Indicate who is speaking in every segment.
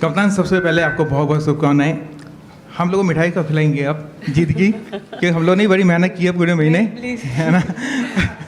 Speaker 1: कप्तान, सबसे पहले आपको बहुत बहुत शुभकामनाएं। हम लोग को मिठाई कब खिलाएंगे आप जीत की? कि हम लोग ने बड़ी मेहनत की है पूरे महीने, है ना?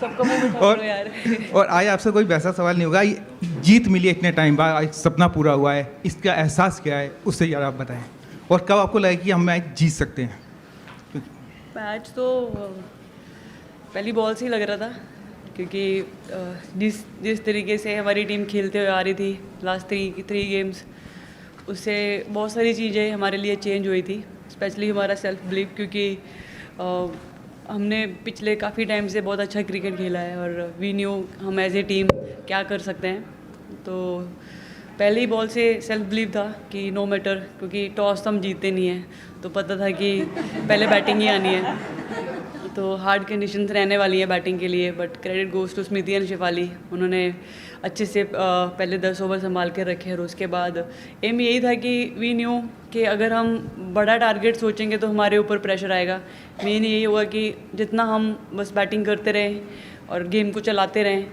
Speaker 2: सबको मुंह मिठा करो यार।
Speaker 1: और आज आपसे कोई वैसा सवाल नहीं होगा। जीत मिली इतने टाइम बाद, आज सपना पूरा हुआ है, इसका एहसास क्या है उससे यार आप बताएं। और कब आपको लगा कि हम मैच जीत सकते हैं?
Speaker 2: मैच तो पहली बॉल से ही लग रहा था, क्योंकि जिस तरीके से हमारी टीम खेलते हुए आ रही थी लास्ट थ्री गेम्स, उससे बहुत सारी चीज़ें हमारे लिए चेंज हुई थी। स्पेशली हमारा सेल्फ बिलीव, क्योंकि हमने पिछले काफ़ी टाइम से बहुत अच्छा क्रिकेट खेला है और वी न्यू हम एज ए टीम क्या कर सकते हैं। तो पहली ही बॉल से सेल्फ बिलीव था कि नो मैटर, क्योंकि टॉस तो हम जीतते नहीं हैं, तो पता था कि पहले बैटिंग ही आनी है। तो हार्ड कंडीशंस रहने वाली हैं बैटिंग के लिए, but credit goes to Smriti and Shefali. उन्होंने अच्छे से पहले 10 ओवर संभाल के रखे और उसके बाद एम यही था कि वी न्यू कि अगर हम बड़ा टारगेट सोचेंगे तो हमारे ऊपर प्रेशर आएगा। मेन यही हुआ कि जितना हम बस बैटिंग करते रहें और गेम को चलाते रहें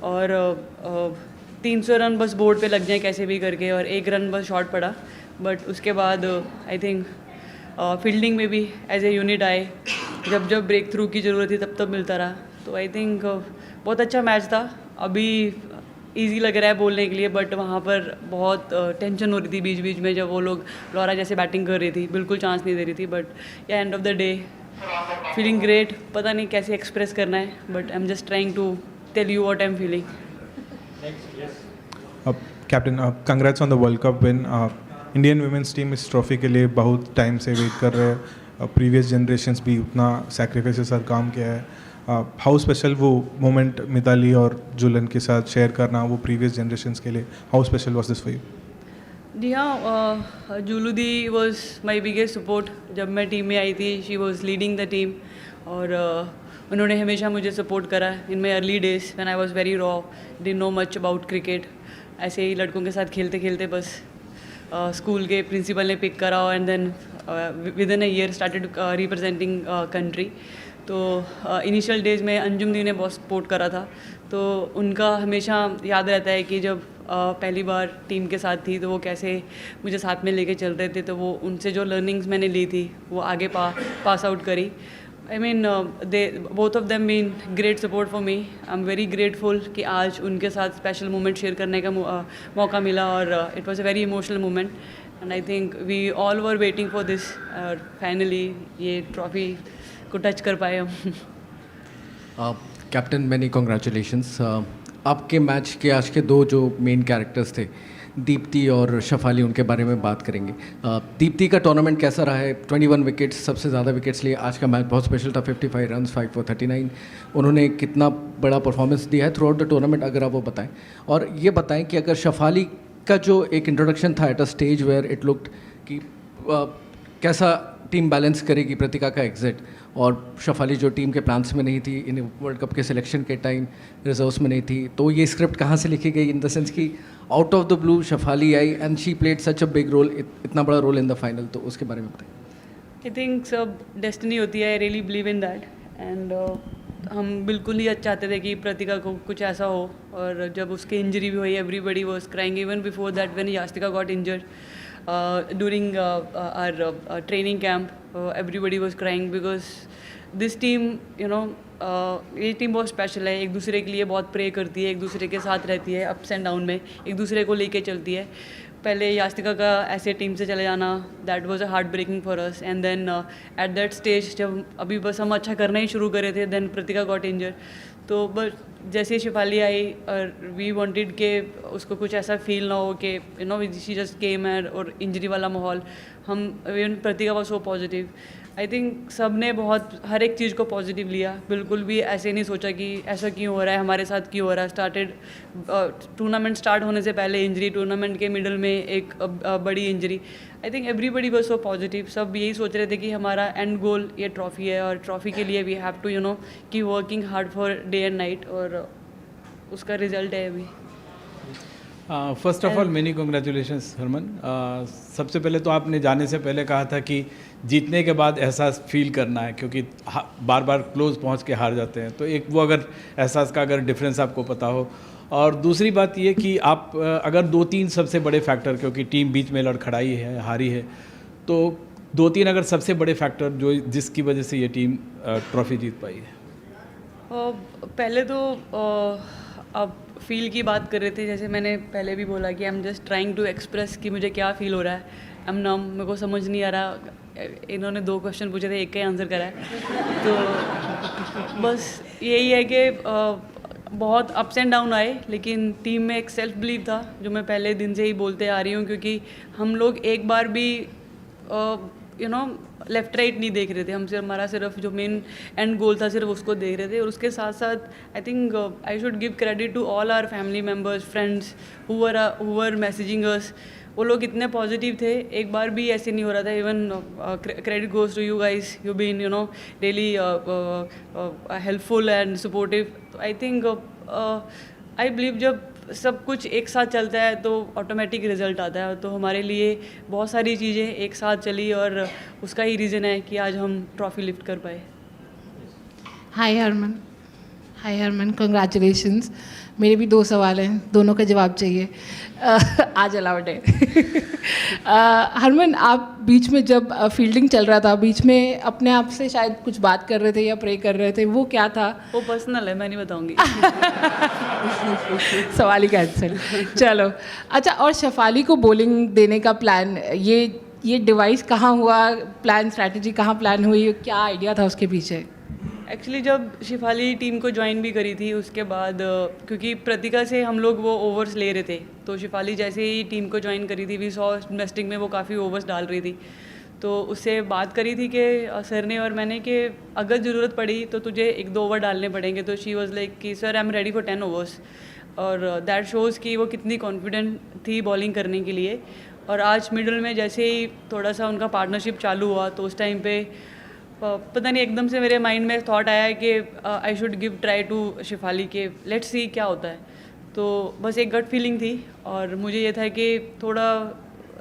Speaker 2: और 300 रन बस बोर्ड पे लग जाएं कैसे भी करके, और 1 रन बस शॉर्ट पड़ा। बट उसके बाद आई थिंक फील्डिंग में भी एज ए यूनिट आए, जब जब ब्रेक थ्रू की ज़रूरत थी तब मिलता रहा। तो आई थिंक बहुत अच्छा मैच था। अभी इजी लग रहा है बोलने के लिए, बट वहाँ पर बहुत टेंशन हो रही थी बीच बीच में, जब वो लोग लॉरा जैसे बैटिंग कर रही थी, बिल्कुल चांस नहीं दे रही थी। But yeah end of the day feeling great. पता नहीं कैसे एक्सप्रेस करना है, but I am just trying to tell you what I am feeling.
Speaker 3: Captain, congrats on the world cup win. Indian women's team इस trophy के लिए बहुत time से वेट कर रहे हैं। प्रीवियस जनरेशंस भी उतना सेक्रीफाइस और काम किया है। हाउ स्पेशल वो मोमेंट मिताली और जुलन के साथ शेयर करना, वो प्रीवियस जनरेशंस के लिए how special was this for you?
Speaker 2: जी हाँ, Jhulu di was my biggest support. जब मैं टीम में आई थी, she was leading the team, और उन्होंने हमेशा मुझे सपोर्ट करा in my early days when I was very raw, didn't know much about cricket. ऐसे ही लड़कों के साथ खेलते खेलते बस स्कूल के प्रिंसिपल ने पिक करा, and then within a year started representing country. तो इनिशियल डेज में अंजुम दी ने बहुत सपोर्ट करा था, तो उनका हमेशा याद रहता है कि जब पहली बार टीम के साथ थी तो वो कैसे मुझे साथ में लेके चल रहे थे। तो वो उनसे जो लर्निंग्स मैंने ली थी वो आगे पास आउट करी। I mean they both of them mean great support for me. I am very grateful कि आज उनके साथ स्पेशल मोमेंट शेयर करने का मौका मिला, और it was a very emotional moment, and I think we all were waiting for this, और फाइनली ये ट्रॉफी को टच कर पाए हम।
Speaker 4: Captain, many congratulations. आपके मैच के आज के 2 जो मेन कैरेक्टर्स थे, दीप्ति और शफाली, उनके बारे में बात करेंगे। दीप्ति का टूर्नामेंट कैसा रहा है? 21 विकेट्स, सबसे ज़्यादा विकेट्स लिए। आज का मैच बहुत स्पेशल था, 55 रन्स, 5 for 39। उन्होंने कितना बड़ा परफॉर्मेंस दिया है थ्रू आउट द टूर्नामेंट, अगर आप वो बताएं। और ये बताएं कि अगर शफाली का जो एक इंट्रोडक्शन था at a stage where it looked कि कैसा टीम बैलेंस करेगी प्रतिका का एग्जिट, और शफाली जो टीम के प्लान्स में नहीं थी, इन वर्ल्ड कप के सिलेक्शन के टाइम रिजर्व्स में नहीं थी, तो ये स्क्रिप्ट कहाँ से लिखी गई? इन द सेंस कि out of the blue Shafali आई and she played such a big role, इतना बड़ा रोल इन द फाइनल, तो उसके बारे में बताइए।
Speaker 2: आई थिंक सब डेस्टिनी होती है, I really believe in that, and हम बिल्कुल ही चाहते थे कि प्रतिका को कुछ ऐसा हो। और जब उसकी इंजरी भी हुई, everybody was crying even before that when Yastika got injured during our training camp. Everybody was crying because this team, ये टीम बहुत स्पेशल है, एक दूसरे के लिए बहुत प्रे करती है, एक दूसरे के साथ रहती है अप्स एंड डाउन में, एक दूसरे को लेके चलती है। पहले यास्तिका का ऐसे टीम से चले जाना, that was a heart breaking for us, and then at that stage जब अभी बस हम अच्छा करना ही शुरू करे थे, देन प्रतिका गॉट इंजर्ड। तो बस जैसे शेफाली आई, और वी वांटेड के उसको कुछ ऐसा फील ना हो कि शी जस्ट केम और इंजरी वाला माहौल। हम even Pratika was so positive. I think सब ने बहुत हर एक चीज़ को पॉजिटिव लिया, बिल्कुल भी ऐसे नहीं सोचा कि ऐसा क्यों हो रहा है, हमारे साथ क्यों हो रहा है। स्टार्टेड टूर्नामेंट स्टार्ट होने से पहले इंजरी, टूर्नामेंट के मिडल में एक बड़ी injury. I think everybody was so positive. सब यही सोच रहे थे कि हमारा एंड गोल ये ट्रॉफी है, और ट्रॉफी के लिए we have to keep working hard for day and night, और उसका रिजल्ट है अभी।
Speaker 1: First of all many congratulations Harman. सबसे पहले तो आपने जाने से पहले कहा था कि जीतने के बाद एहसास फील करना है, क्योंकि बार बार क्लोज पहुंच के हार जाते हैं, तो एक वो अगर एहसास का अगर डिफरेंस आपको पता हो।
Speaker 5: और दूसरी बात ये कि आप अगर 2-3 सबसे बड़े फैक्टर, क्योंकि टीम बीच में लड़खड़ाई है, हारी है, तो 2-3 अगर सबसे बड़े फैक्टर जो जिसकी वजह से ये टीम ट्रॉफी जीत पाई है।
Speaker 2: पहले तो अब फील की बात कर रहे थे, जैसे मैंने पहले भी बोला कि I am just trying to express कि मुझे क्या फील हो रहा है। आई एम नम, मेरे को समझ नहीं आ रहा। इन्होंने 2 क्वेश्चन पूछे थे, एक का ही आंसर करा है। तो बस यही है कि बहुत अप्स एंड डाउन आए, लेकिन टीम में एक सेल्फ बिलीव था जो मैं पहले दिन से ही बोलते आ रही हूँ, क्योंकि हम लोग एक बार भी लेफ्ट राइट नहीं देख रहे थे। हम सिर्फ हमारा सिर्फ जो मेन एंड गोल था सिर्फ उसको देख रहे थे। और उसके साथ साथ I think I should give credit to all our family members, friends who were messaging us. वो लोग इतने पॉजिटिव थे, एक बार भी ऐसे नहीं हो रहा था। Even credit goes to you guys, you been really helpful and supportive. I think I believe जब सब कुछ एक साथ चलता है तो ऑटोमेटिक रिजल्ट आता है। तो हमारे लिए बहुत सारी चीज़ें एक साथ चली और उसका ही रीज़न है कि आज हम ट्रॉफी लिफ्ट कर पाए।
Speaker 6: हाय हरमन, कंग्रेचुलेशंस। मेरे भी 2 सवाल हैं, दोनों का जवाब चाहिए। आज अलाउड है। हरमन, आप बीच में जब फील्डिंग चल रहा था, बीच में अपने आप से शायद कुछ बात कर रहे थे या प्रे कर रहे थे, वो क्या था?
Speaker 2: वो पर्सनल है, मैं नहीं बताऊंगी।
Speaker 6: सवाल ही कैंसिल। चलो अच्छा, और शेफाली को बॉलिंग देने का प्लान, ये डिवाइस कहाँ हुआ, प्लान स्ट्रैटेजी कहाँ प्लान हुई, क्या आइडिया था उसके पीछे?
Speaker 2: एक्चुअली जब शिफाली टीम को ज्वाइन भी करी थी उसके बाद, क्योंकि प्रतिका से हम लोग वो ओवर्स ले रहे थे, तो शिफाली जैसे ही टीम को ज्वाइन करी थी, वी सॉ इन्वेस्टिंग में वो काफ़ी ओवर्स डाल रही थी। तो उससे बात करी थी कि सर ने और मैंने कि अगर ज़रूरत पड़ी तो तुझे 1-2 ओवर डालने पड़ेंगे। तो शी वॉज लाइक कि sir I am ready for 10 overs. और दैट शोज़ कि वो कितनी कॉन्फिडेंट थी बॉलिंग करने के लिए। और आज मिडल में जैसे ही थोड़ा सा उनका पार्टनरशिप चालू हुआ, तो उस टाइम पे पता नहीं एकदम से मेरे माइंड में थॉट आया कि I should give try to Shafali के लेट्स सी क्या होता है। तो बस एक गट फीलिंग थी और मुझे ये था कि थोड़ा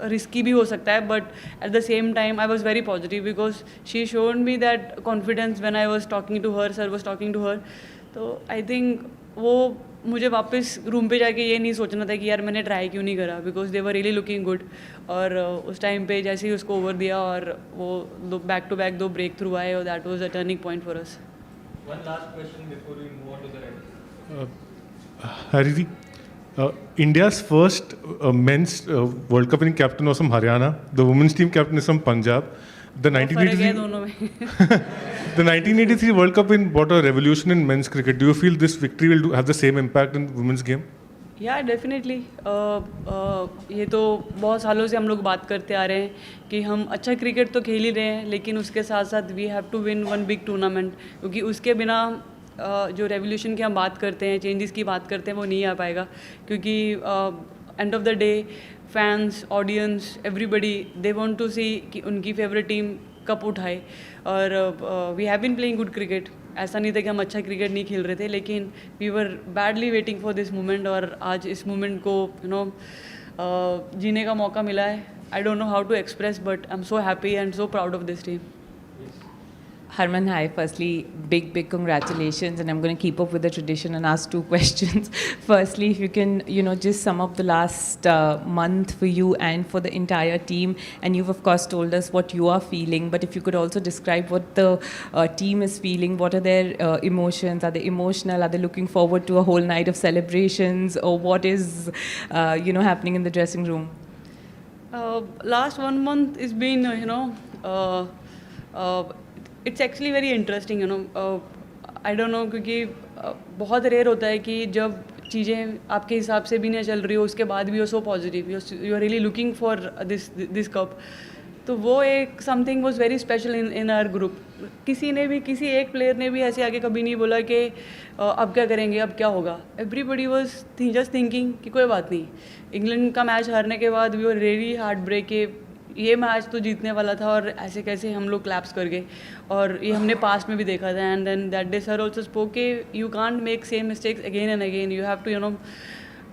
Speaker 2: रिस्की भी हो सकता है, but at the same time I was very positive because she showed me that confidence when I was talking to her, sir was talking to her. तो आई थिंक वो मुझे वापस रूम पे जाके ये नहीं सोचना था कि यार मैंने ट्राई क्यों नहीं करा, because they were really looking good. और उस टाइम पे जैसे ही उसको ओवर दिया और वो back to back 2 breakthrough आए, और that was a turning point for us.
Speaker 7: One last question before we move on to the red.
Speaker 8: Hariri, India's first men's World Cup winning captain was from Haryana. The women's team captain is from Punjab. The
Speaker 2: फर्क है
Speaker 8: 1983
Speaker 2: दोनों में।
Speaker 8: the 1983 World Cup win brought a revolution in men's cricket. Do you feel this victory will have the same impact in women's game?
Speaker 2: या definitely ये तो बहुत सालों से हम लोग बात करते आ रहे हैं कि हम अच्छा क्रिकेट तो खेल ही रहे हैं, लेकिन उसके साथ साथ we have to win 1 big tournament, क्योंकि उसके बिना जो रेवोल्यूशन की हम बात करते हैं, चेंजेस की बात करते हैं, वो नहीं आ पाएगा। क्योंकि end of the day fans, audience, everybody they want to see कि उनकी फेवरेट टीम कप उठाए। और we have been playing good cricket, ऐसा नहीं था कि हम अच्छा क्रिकेट नहीं खेल रहे थे, लेकिन we were badly waiting for this moment. और आज इस मोमेंट को जीने का मौका मिला है। I don't know how to express, but I am so happy and so proud of this team.
Speaker 9: Harman, hi. Firstly, big congratulations, and I'm going to keep up with the tradition and ask 2 questions. Firstly, if you can, just sum up the last month for you and for the entire team. And you've, of course, told us what you are feeling, but if you could also describe what the team is feeling, what are their emotions? Are they emotional? Are they looking forward to a whole night of celebrations? Or what is, happening in the dressing room?
Speaker 2: Last 1 month has been, it's actually very interesting, I don't no, क्योंकि बहुत rare होता है कि जब चीज़ें आपके हिसाब से भी नहीं चल रही हो, उसके बाद भी you so positive, you are really looking for this cup. तो वो एक something was very special in our group. किसी एक प्लेयर ने भी ऐसे आके कभी नहीं बोला कि अब क्या करेंगे, अब क्या होगा। एवरीबडी वाज जस्ट थिंकिंग कि कोई बात नहीं। इंग्लैंड का मैच हारने के बाद we were really heart break के ये मैच तो जीतने वाला था, और ऐसे कैसे हम लोग क्लैप्स कर गए। और ये हमने पास्ट में भी देखा था। And then that day sir also spoke के you can't make same mistakes again and again, you have to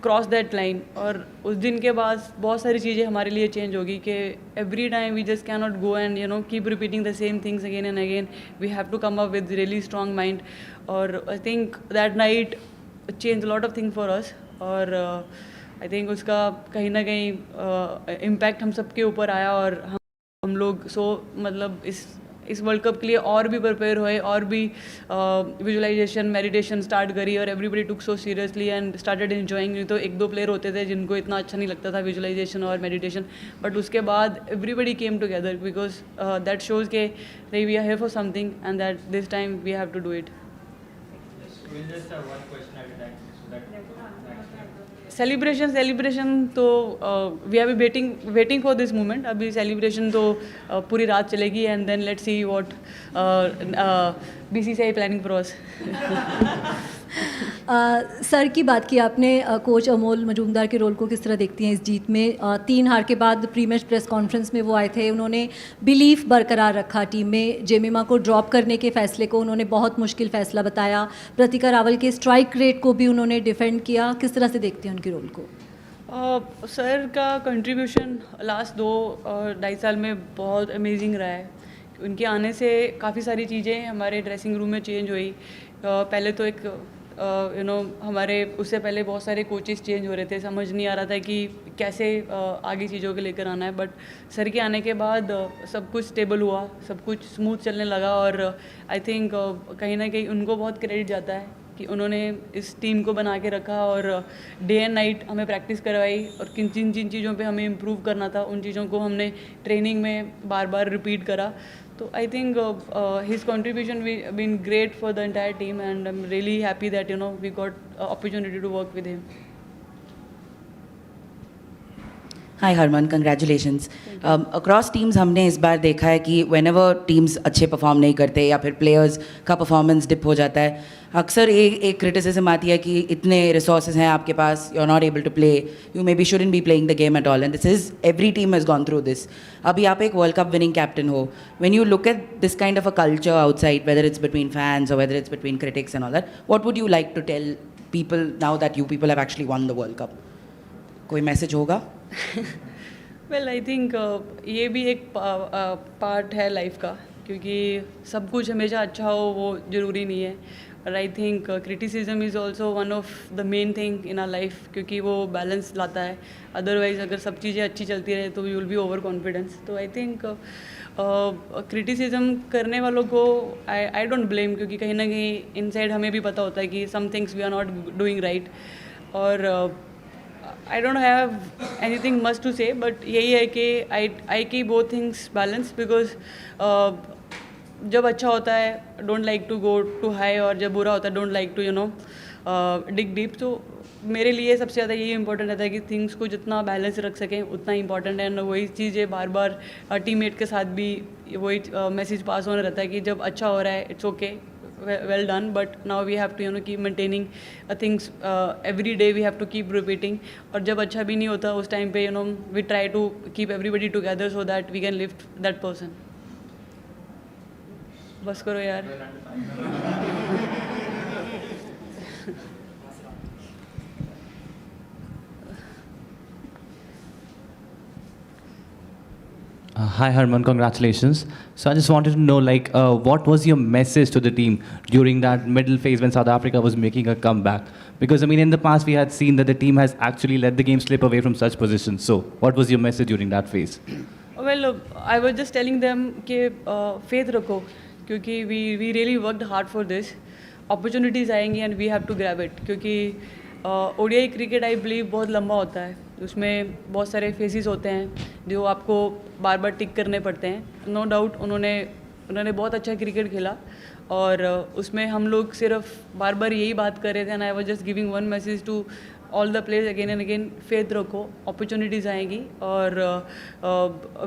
Speaker 2: cross that line. और उस दिन के बाद बहुत सारी चीज़ें हमारे लिए चेंज होगी कि every time we just can not go and keep repeating the same things again and again, we have to come up with really strong mind. और I think that night change lot of thing for us. और I think उसका कहीं ना कहीं impact हम सबके ऊपर आया और हम लोग मतलब इस वर्ल्ड कप के लिए और भी प्रिपेयर हुए और भी विजुअलाइजेशन मेडिटेशन स्टार्ट करी और everybody took so seriously and started enjoying. नहीं तो एक दो प्लेयर होते थे जिनको इतना अच्छा नहीं लगता था विजुअलाइजेशन और मेडिटेशन, बट उसके बाद everybody came together because that shows के we are here for something and that this time we have to do it.
Speaker 7: We'll just have one question at a time so that
Speaker 2: celebration तो we are waiting for this moment. अभी celebration तो पूरी रात चलेगी and then let's see what BCCI planning for us.
Speaker 10: Sir की बात की आपने, कोच अमोल मजूमदार के रोल को किस तरह देखती हैं इस जीत में? 3 हार के बाद प्री मैच प्रेस कॉन्फ्रेंस में वो आए थे, उन्होंने बिलीफ बरकरार रखा टीम में, जेमिमा को ड्रॉप करने के फैसले को उन्होंने बहुत मुश्किल फैसला बताया, प्रतिका रावल के स्ट्राइक रेट को भी उन्होंने डिफेंड किया। किस तरह से देखते हैं उनके रोल को?
Speaker 2: सर का कंट्रीब्यूशन लास्ट 2-2.5 साल में बहुत अमेजिंग रहा है। उनके आने से काफ़ी सारी चीज़ें हमारे ड्रेसिंग रूम में चेंज हुई। पहले तो एक हमारे उससे पहले बहुत सारे कोचेस चेंज हो रहे थे, समझ नहीं आ रहा था कि कैसे आगे चीज़ों को लेकर आना है, बट सर के आने के बाद सब कुछ स्टेबल हुआ, सब कुछ स्मूथ चलने लगा और आई थिंक कहीं ना कहीं उनको बहुत क्रेडिट जाता है कि उन्होंने इस टीम को बना के रखा और डे एंड नाइट हमें प्रैक्टिस करवाई और जिन जिन चीज़ों पे हमें इम्प्रूव करना था उन चीज़ों को हमने ट्रेनिंग में बार बार रिपीट करा। तो I think his contribution been great for the entire team and I am really happy that we got opportunity to work with him.
Speaker 11: Hi Harman, congratulations. Across teams हमने इस बार देखा है कि व्हेनेवर टीम्स अच्छे perform नहीं करते या फिर प्लेयर्स का परफॉर्मेंस डिप हो जाता है, अक्सर एक क्रिटिसिज्म आती है कि इतने रिसोर्सेज हैं आपके पास, you are not able to play, you may be shouldn't be playing the game at all, and this is every team has gone through this. अभी आप एक वर्ल्ड कप विनिंग कैप्टन हो, when you look at this kind of a culture outside, whether it's between fans और whether it's between critics and all that, what would you like to tell people now that you people have actually one the world cup? कोई message होगा?
Speaker 2: Well I think ये भी एक part है life का, क्योंकि सब कुछ हमेशा अच्छा हो वो ज़रूरी नहीं है। और I think criticism is also one of the main thing in our life, क्योंकि वो बैलेंस लाता है। अदरवाइज़ अगर सब चीज़ें अच्छी चलती रहे तो you will be over confidence. तो आई थिंक क्रिटिसिज्म करने वालों को आई डोंट ब्लेम, क्योंकि कहीं ना कहीं इनसाइड हमें भी पता होता है कि some things we are not doing right. और I don't have anything much to say, but यही है कि I keep both things balanced because जब अच्छा होता है don't like to go too high और जब बुरा होता है don't like to dig deep। तो मेरे लिए सबसे ज़्यादा यही इंपॉर्टेंट रहता है कि थिंग्स को जितना बैलेंस रख सकें उतना इंपॉर्टेंट है। वही चीज़ें बार बार टीममेट के साथ भी वही मैसेज पास होना रहता है कि जब अच्छा हो रहा है it's okay, well done, but now we have to keep maintaining things every day, we have to keep repeating। और जब अच्छा भी नहीं होता उस टाइम पे we try to keep everybody together so that we can lift that person। बस करो यार।
Speaker 12: Hi Harman, congratulations. So I just wanted to know, what was your message to the team during that middle phase when South Africa was making a comeback? Because I mean, in the past we had seen that the team has actually let the game slip away from such positions. So what was your message during that phase?
Speaker 2: Well, I was just telling them कि faith रखो, क्योंकि we really worked hard for this। Opportunities आएंगी and we have to grab it, क्योंकि ODI cricket I believe बहुत लंबा होता है, उसमें बहुत सारे फेजेस होते हैं जो आपको बार बार टिक करने पड़ते हैं। नो डाउट उन्होंने बहुत अच्छा क्रिकेट खेला और उसमें हम लोग सिर्फ बार बार यही बात कर रहे थे and I was just giving one message to all the players again and again, faith रखो, अपॉर्चुनिटीज़ आएंगी। और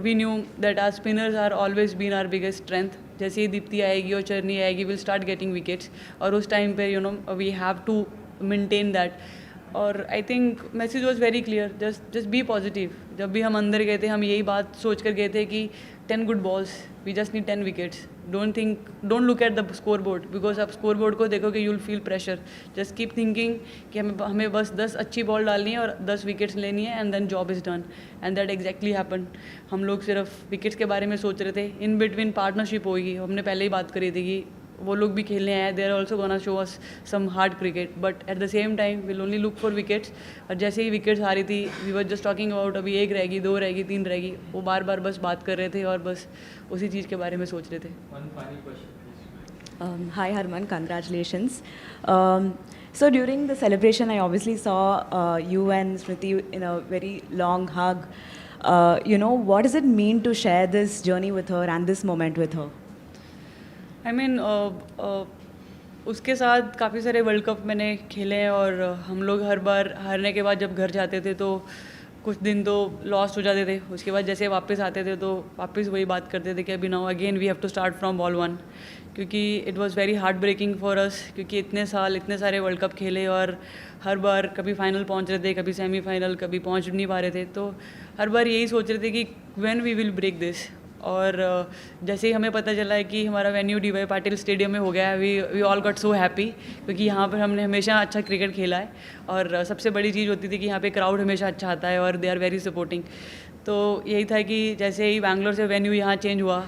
Speaker 2: we knew that our spinners are always been our biggest strength. जैसे ही दीप्ति आएगी और चरनी आएगी विल स्टार्ट गेटिंग विकेट्स, और उस टाइम पे we have to maintain that. और I think message was very clear, just be positive. जब भी हम अंदर गए थे हम यही बात सोच कर गए थे कि 10 good balls, we just need 10 wickets. Don't look at the scoreboard, because आप स्कोर बोर्ड को देखोगे you will feel pressure. Just keep thinking कि हमें बस 10 अच्छी बॉल डालनी है और 10 विकेट्स लेनी है and then job is done, and that exactly happen. हम लोग सिर्फ विकेट्स के बारे में सोच रहे थे, इन बिटवीन पार्टनरशिप होगी। हमने पहले ही बात करी थी कि वो लोग भी खेलने आए, they are also gonna show us some hard cricket, but at the same time will only look for wickets. और जैसे ही विकेट्स आ रही थी, we were just talking about अभी 1 रहेगी, 2 रहेगी, 3 रहेगी, वो बार बार बस बात कर रहे थे और बस उसी चीज़ के बारे में सोच रहे थे।
Speaker 7: One final question, please.
Speaker 13: Hi Harman, congratulations. So during the celebration, I obviously saw you and Smriti in a very long hug. What does it mean to share this journey with her and this moment with her?
Speaker 2: I mean उसके साथ काफ़ी सारे world cup मैंने खेले हैं और हम लोग हर बार हारने के बाद जब घर जाते थे तो कुछ दिन तो लॉस्ट हो जाते थे, उसके बाद जैसे वापस आते थे तो वापस वही बात करते थे कि अभी now again we have to start from ball 1, क्योंकि it was very heart breaking for us, क्योंकि इतने साल इतने सारे वर्ल्ड कप खेले और हर बार कभी फाइनल पहुंच रहे थे, कभी सेमीफाइनल, कभी पहुंच नहीं पा रहे थे, तो हर बार यही सोच रहे थे कि when we will break this. और जैसे ही हमें पता चला है कि हमारा वेन्यू डी.वाई. पाटिल स्टेडियम में हो गया है, we all got so happy, क्योंकि यहाँ पर हमने हमेशा अच्छा क्रिकेट खेला है और सबसे बड़ी चीज़ होती थी कि यहाँ पे क्राउड हमेशा अच्छा आता है और दे आर वेरी सपोर्टिंग। तो यही था कि जैसे ही बैंगलोर से वेन्यू यहाँ चेंज हुआ,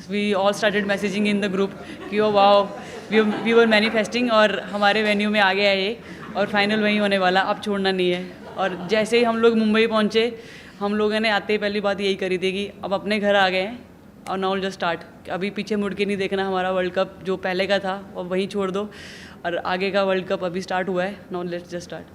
Speaker 2: we all started messaging in the group कि oh wow, we were manifesting और हमारे वेन्यू में आ गया ये और फाइनल वहीं होने वाला, अब छोड़ना नहीं है। और जैसे ही हम लोग मुंबई पहुँचे, हम लोगों ने आते ही पहली बात यही करी थी कि अब अपने घर आ गए हैं और नाउ जस्ट स्टार्ट, अभी पीछे मुड़ के नहीं देखना, हमारा वर्ल्ड कप जो पहले का था वो वहीं छोड़ दो और आगे का वर्ल्ड कप अभी स्टार्ट हुआ है, नाउ लेट्स जस्ट स्टार्ट।